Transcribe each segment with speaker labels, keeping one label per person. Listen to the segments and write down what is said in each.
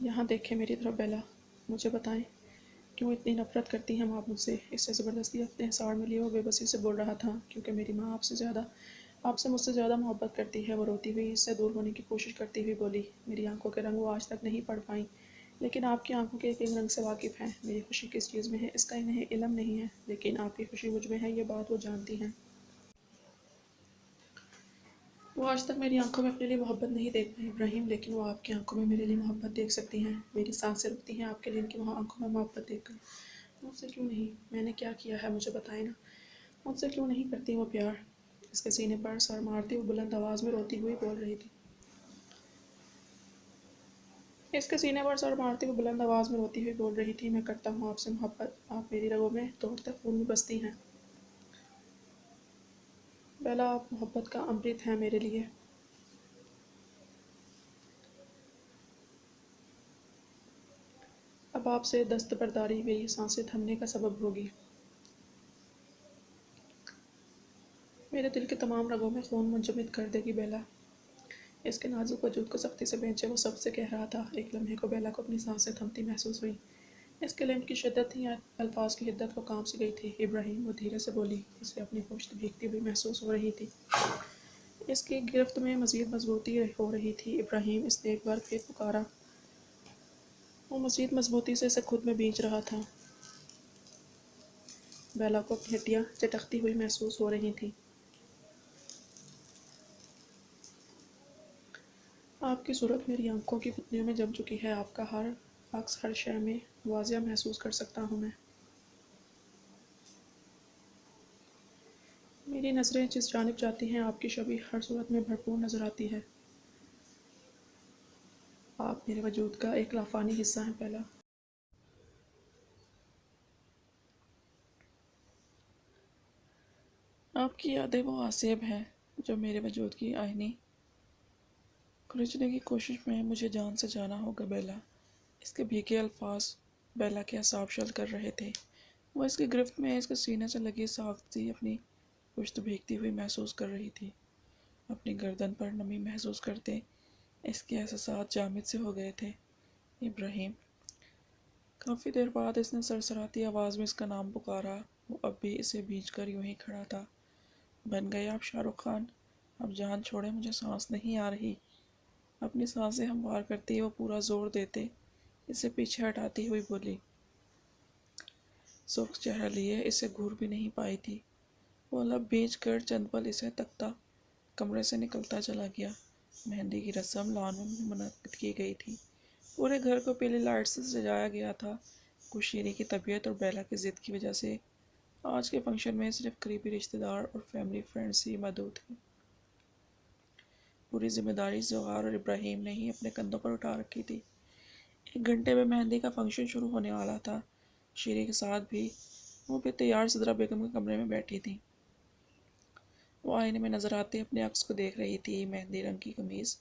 Speaker 1: یہاں دیکھیں میری طرف بیلا، مجھے بتائیں کیوں اتنی نفرت کرتی ہیں آپ مجھ سے؟ اس سے زبردستی اپنے حصار میں لیے وہ بے بسی سے بول رہا تھا، کیونکہ میری ماں آپ سے مجھ سے زیادہ محبت کرتی ہے۔ وہ روتی ہوئی اس سے دور ہونے کی کوشش کرتی ہوئی بولی، میری آنکھوں کے رنگ وہ آج تک نہیں پڑھ پائیں، لیکن آپ کی آنکھوں کے ایک ایک رنگ سے واقف ہیں۔ میری خوشی کس چیز میں ہے اس کا انہیں علم نہیں ہے، لیکن آپ کی خوشی مجھ میں ہے یہ بات وہ جانتی ہیں۔ وہ آج تک میری آنکھوں میں اپنے لیے محبت نہیں دیکھ پائی ابراہیم، لیکن وہ آپ کی آنکھوں میں میرے لیے محبت دیکھ سکتی ہیں۔ میری سانسیں رکتی ہیں آپ کے لیے ان کی وہاں آنکھوں میں محبت دیکھ کر۔ مجھ سے کیوں نہیں؟ میں نے کیا کیا ہے مجھے بتائیں نا، مجھ سے کیوں نہیں کرتی وہ پیار؟ اس کے سینے پر سر مارتی وہ بلند آواز میں روتی ہوئی بول رہی تھی۔ میں کرتا ہوں آپ سے محبت، آپ میری رگوں میں دوڑتے خون میں بستی ہیں۔ بیلا، آپ محبت کا امرت ہیں میرے لیے۔ اب آپ سے دستبرداری میری سانسیں تھمنے کا سبب ہوگی۔ میرے دل کے تمام رگوں میں خون منجمد کر دے گی بیلا۔ اس کے نازک وجود کو سختی سے بینچے وہ سب سے کہہ رہا تھا۔ ایک لمحے کو بیلا کو اپنی سانسیں تھمتی محسوس ہوئی۔ اس کے لمح کی شدت تھی یا الفاظ کی حدت وہ کانپ سی گئی تھی۔ ابراہیم، وہ دھیرے سے بولی، اسے اپنی پشت بھیگتی ہوئی محسوس ہو رہی تھی۔ اس کی گرفت میں مزید مضبوطی ہو رہی تھی۔ ابراہیم، اس نے ایک بار پھر پکارا۔ وہ مزید مضبوطی سے اسے خود میں بھینچ رہا تھا۔ بیلا کو اپنی ہڈیاں چٹکتی ہوئی محسوس ہو رہی تھیں۔ آپ کی صورت میری آنکھوں کی پتلیوں میں جم چکی ہے، آپ کا ہر عکس ہر شے میں واضح محسوس کر سکتا ہوں میں۔ میری نظریں جس جانب جاتی ہیں آپ کی شبیہ ہر صورت میں بھرپور نظر آتی ہے۔ آپ میرے وجود کا ایک لافانی حصہ ہیں بیلا۔ آپ کی یادیں وہ آسیب ہیں جو میرے وجود کی آئینی کھرچنے کی کوشش میں مجھے جان سے جانا ہوگا بیلا۔ اس کے بھیگے الفاظ بیلا کے اعصاب شل کر رہے تھے۔ وہ اس کی گرفت میں اس کے سینے سے لگی ساختی اپنی پشت بھیگتی ہوئی محسوس کر رہی تھی۔ اپنی گردن پر نمی محسوس کرتے اس کے احساسات جامد سے ہو گئے تھے۔ ابراہیم۔ کافی دیر بعد اس نے سرسراتی آواز میں اس کا نام پکارا۔ وہ اب بھی اسے بھینچ کر یوں ہی کھڑا تھا۔ بن گئے آپ شاہ رخ خان؟ اب جان چھوڑے، مجھے سانس نہیں آ رہی۔ اپنی سانسیں ہموار کرتی وہ پورا زور دیتے اسے پیچھے ہٹاتی ہوئی بولی۔ سرخ چہرہ لیے اسے گھور بھی نہیں پائی تھی۔ وہ لب بھینچ کر چند پل اسے تکتا کمرے سے نکلتا چلا گیا۔ مہندی کی رسم لان میں منعقد کی گئی تھی۔ پورے گھر کو پیلی لائٹ سے سجایا گیا تھا۔ کچھ شیریں کی طبیعت اور بیلا کی ضد کی وجہ سے آج کے فنکشن میں صرف قریبی رشتہ دار اور فیملی فرینڈز ہی موجود تھے۔ پوری ذمہ داری زغار اور ابراہیم نے ہی اپنے کندھوں پر اٹھا رکھی تھی۔ 1 گھنٹے میں مہندی کا فنکشن شروع ہونے والا تھا۔ شیریں کے ساتھ بھی وہ بھی تیار سدرا بیگم کے کمرے میں بیٹھی تھی۔ وہ آئینے میں نظر آتے اپنے عکس کو دیکھ رہی تھی۔ مہندی رنگ کی قمیض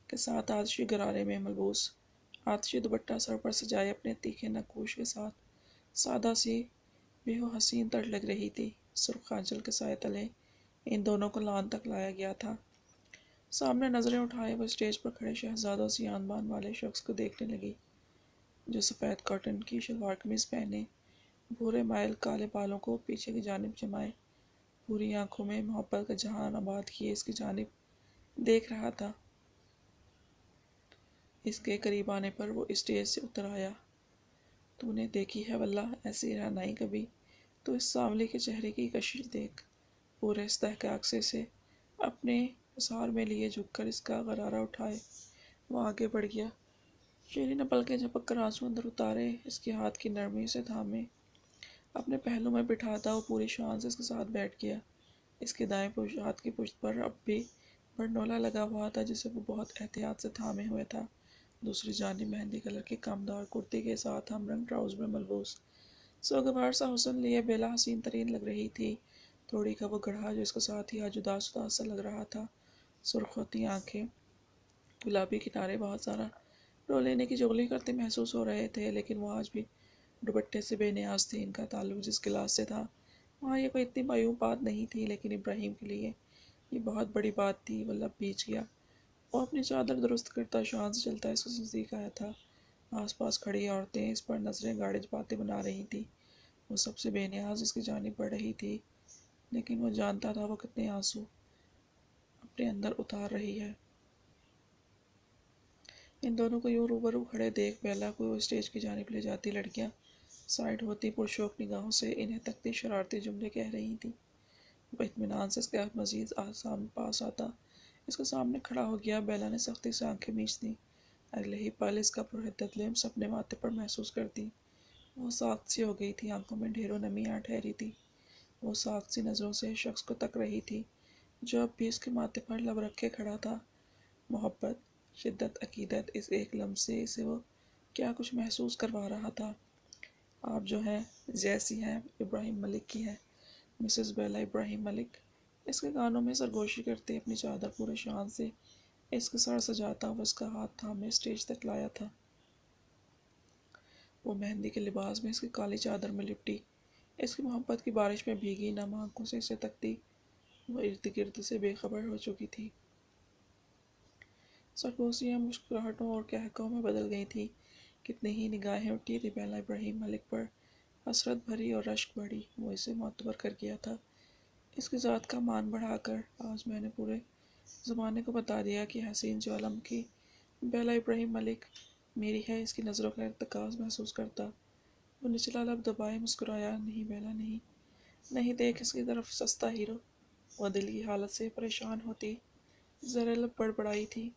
Speaker 1: کے ساتھ آتشی غرارے میں ملبوس آتشی دوپٹہ سر پر سجائے اپنے تیکھے نقوش کے ساتھ سادہ سی بے حسین تر لگ رہی تھی۔ سرخ آنچل کے سائے تلے ان دونوں کو لان تک لایا گیا تھا۔ سامنے نظریں اٹھائے وہ اسٹیج پر کھڑے شہزادوں سی آن بان والے شخص کو دیکھنے لگی، جو سفید کاٹن کی شلوار قمیض پہنے بھورے مائل کالے بالوں کو پیچھے کی جانب جمائے پوری آنکھوں میں محبت کا جہان آباد کیے اس کی جانب دیکھ رہا تھا۔ اس کے قریب آنے پر وہ اسٹیج سے اتر آیا۔ تو نے دیکھی ہے واللہ ایسی رعنائی کبھی؟ تو اس سانولی کے چہرے کی کشش دیکھ۔ پورے استحقاق سے اسے اپنے حصار میں لیے جھک کر اس کا غرارہ اٹھائے وہ آگے بڑھ گیا۔ شیریں نے پلکیں جھپک کر آنسو اندر اتارے، اس کے ہاتھ کی نرمی سے تھامے اپنے پہلو میں بٹھاتا وہ پوری شان سے اس کے ساتھ بیٹھ گیا۔ اس کے دائیں ہاتھ کی پشت پر اب بھی برنولا لگا ہوا تھا جسے وہ بہت احتیاط سے تھامے ہوئے تھا۔ دوسری جانب مہندی کلر کے کمدار کرتے کے ساتھ ہم رنگ ٹراؤزر میں ملبوس سوگوار سا حسن لیے بیلا حسین ترین لگ رہی تھی۔ تھوڑی کا وہ گڑھا جو اس کو ساتھ ہی آج اداس اداس سا لگ رہا تھا۔ سرخ ہوتی آنکھیں، گلابی کنارے بہت سارا رو لینے کی چغلی کرتے محسوس ہو رہے تھے، لیکن وہ آج بھی دوپٹے سے بے نیاز تھی۔ ان کا تعلق جس گلاس سے تھا وہاں یہ کوئی اتنی معیوب بات نہیں تھی، لیکن ابراہیم کے لیے یہ بہت بڑی بات تھی۔ وہ لب بھیج گیا۔ وہ اپنی چادر درست کرتا شان سے چلتا اس کے نزدیک آیا تھا۔
Speaker 2: آس پاس کھڑی عورتیں اس پر نظریں گاڑی باتیں بنا رہی تھیں۔ وہ سب سے بے نیاز اس کی جانب بڑھ رہی تھی، لیکن وہ جانتا تھا وہ کتنے آنسو اپنے اندر اتار رہی ہے۔ ان دونوں کو یوں روبرو کھڑے دیکھ بیلا کو اسٹیج کی جانب لے جاتی لڑکیاں سائڈ ہوتی پرشوق نگاہوں سے انہیں تکتی شرارتی جملے کہہ رہی تھیں۔ وہ اطمینان سے اس کے مزید آسام پاس آتا اس کے سامنے کھڑا ہو گیا۔ بیلا نے سختی سے آنکھیں میچ دیں۔ اگلے ہی پل اس کا پرحدت لمس اپنے ماتھے پر محسوس کرتی۔ وہ ساخت سی ہو گئی تھی، آنکھوں میں ڈھیروں نمی آ ٹھہری تھی۔ وہ ساخت سی نظروں سے شخص کو تک رہی تھی جو اب بھی اس کے ماتھے پر لب رکھے کھڑا تھا۔ محبت، شدت، عقیدت، اس ایک لمس سے اسے وہ کیا کچھ محسوس کروا رہا تھا۔ آپ جو ہیں، جیسی ہیں ابراہیم ملک کی ہیں، مسز بیلا ابراہیم ملک۔ اس کے کانوں میں سرگوشی کرتے اپنی چادر پورے شان سے اس کا سر سجاتا وہ اس کا ہاتھ تھامے اسٹیج تک لایا تھا۔ وہ مہندی کے لباس میں اس کی کالی چادر میں لپٹی، اس کی محبت کی بارش میں بھیگی، نم آنکھوں سے اسے تکتی۔ وہ ارد گرد سے بے خبر ہو چکی تھی۔ سرگوشیاں مسکراہٹوں اور قہقہوں میں بدل گئی تھیں۔ کتنی ہی نگاہیں اٹھی تھی بیلا ابراہیم ملک پر، حسرت بھری اور رشک بڑھی۔ وہ اسے معتبر کر گیا تھا۔ اس کی ذات کا مان بڑھا کر آج میں نے پورے زمانے کو بتا دیا کہ حسین جو علم کی بیلا ابراہیم ملک میری ہے، اس کی نظروں کا ارتکاز محسوس کرتا۔ وہ نچلا لب دبائے مسکرایا، نہیں بیلا نہیں، نہیں دیکھ اس کی طرف سستا ہیرو۔ وہ دل کی حالت سے پریشان ہوتی، زرہ لب بڑبڑائی تھی۔